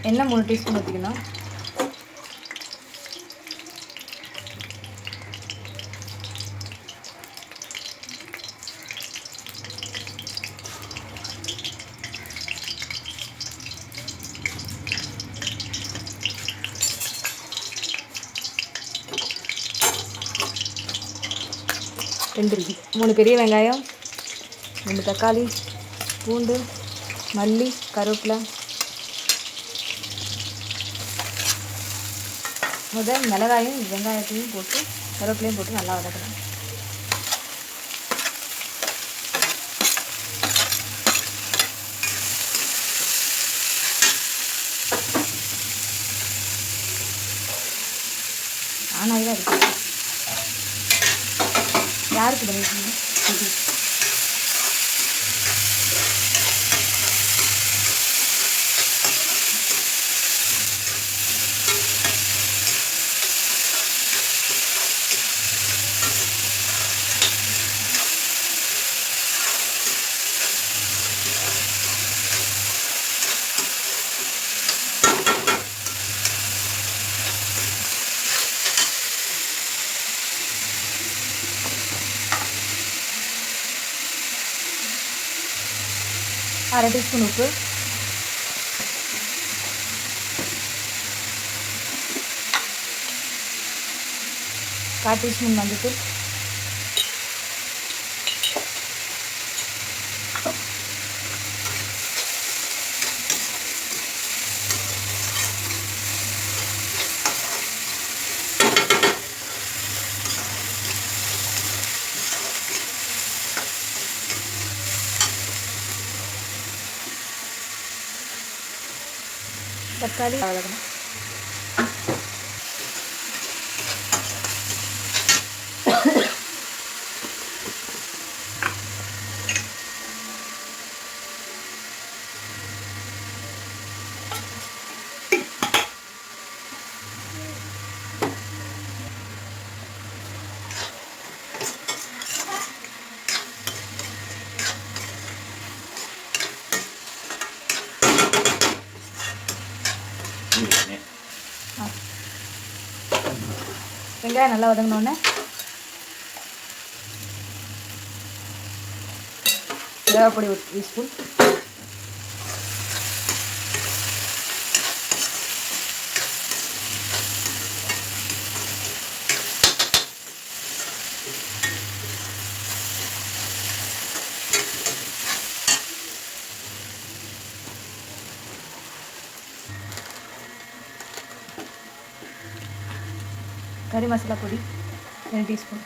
எண்ணெய் 3 டீஸ்பூன் ஊற்றிக்கணும். ரெண்டு 3 பெரிய வெங்காயம், 2 தக்காளி, பூண்டு, மல்லி, கருவேப்பிலை. முதல் மிளகாயும் வெங்காயத்தையும் போட்டு கருவேப்பிலையும் போட்டு நல்லா வதக்கணும். ஆனாக தான் இருக்கு. யாருக்கு பண்ணிருக்கீங்க? அரை டீஸ்பூன் உப்பு, கால் டீஸ்பூன் மஞ்சள், தக்காளி வதக்கணும். வெங்காயம் நல்லா வதங்கினோடனே மிளகாப்பொடி 1 டீஸ்பூன், கறி மசாலா பொடி 2 டீஸ்பூன்,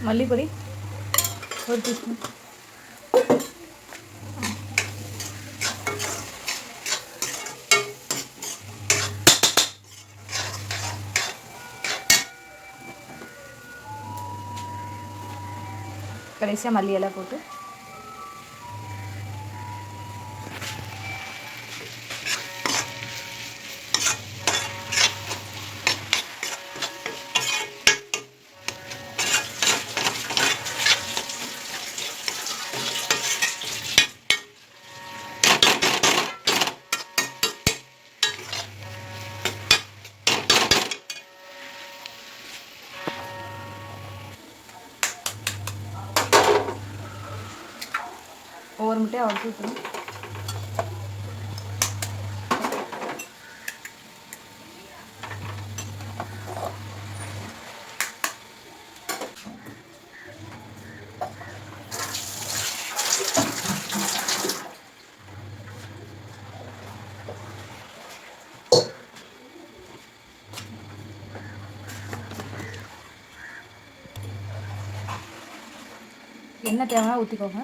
மல்லிப்பொடி 1 டீஸ்பூன், கடைசியாக மல்லி இலை போட்டு ஒவ்வொரு முட்டையாக உடச்சி ஊற்றணும். எண்ணெய் தேவைன்னா ஊற்றிக்கோங்க.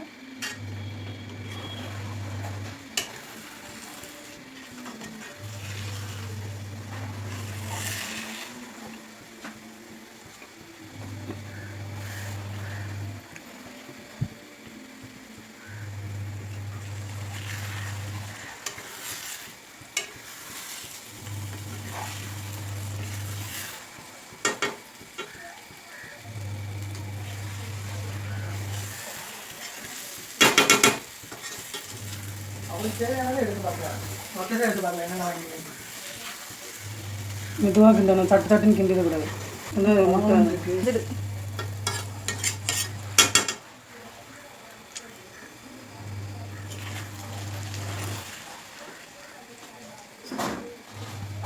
மெதுவாக கிண்டணும், தட்டு தட்டுன்னு கிண்டிடக்கூடாது.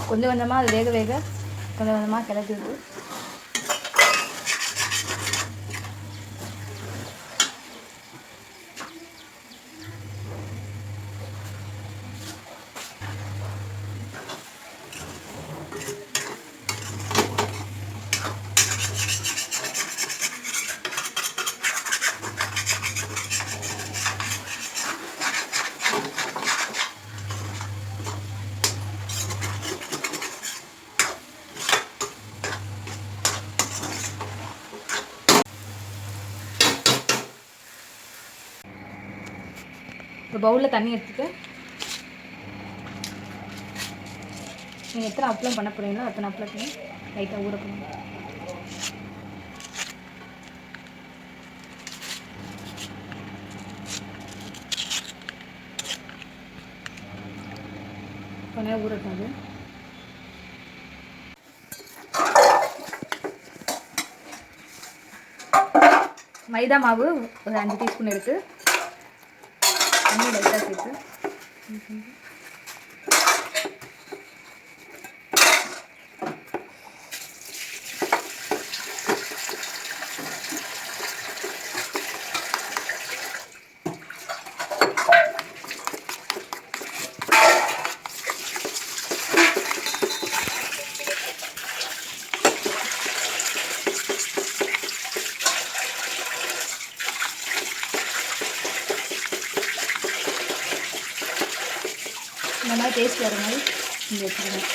கொஞ்சம் கொஞ்சமாக அது வேக வேக கொஞ்சம் கொஞ்சமாக கிளப்பி விட்டு ஒரு பவுலில் தண்ணி எடுத்துட்டு நீங்கள் எத்தனை அப்பளம் பண்ண போகிறீங்களோ அத்தனை அப்பளத்தையும் லைட்டாக ஊற போடணும். கொஞ்ச நேரம் ஊறட்டும். அது மைதா மாவு ஒரு 5 டீஸ்பூன் எடுத்து தண்ணி லைட்டாக சேர்த்து இந்த மாதிரி டேஸ்ட் வர மாதிரி இங்கே வச்சுக்கணும்.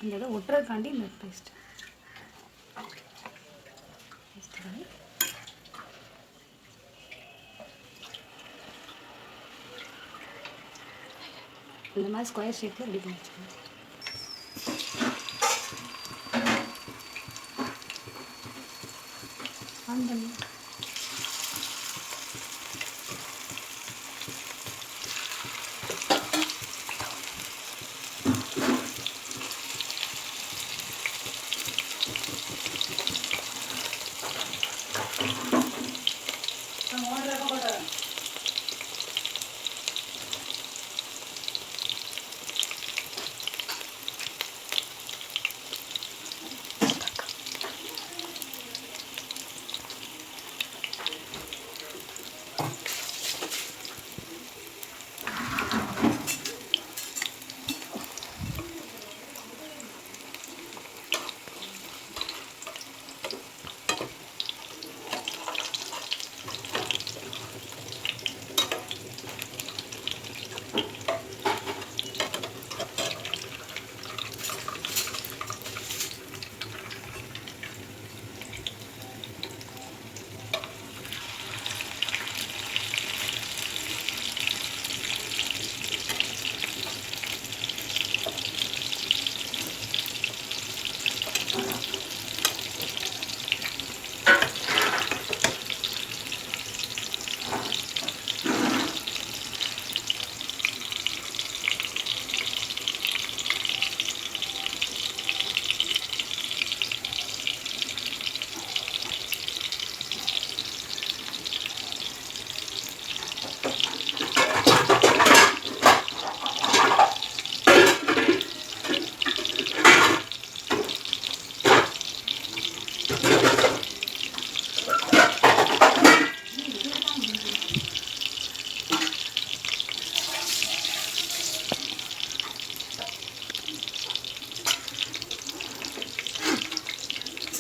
இந்த இதை ஒட்டுறதுக்காண்டி இந்த பேஸ்ட் இந்த மாதிரி ஸ்கொயர் ஷேப்பில் ரெடி பண்ணி வச்சுக்கணும். ஆன் பண்ணி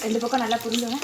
ரெண்டு பக்கம் நல்லா புரிஞ்சோம்.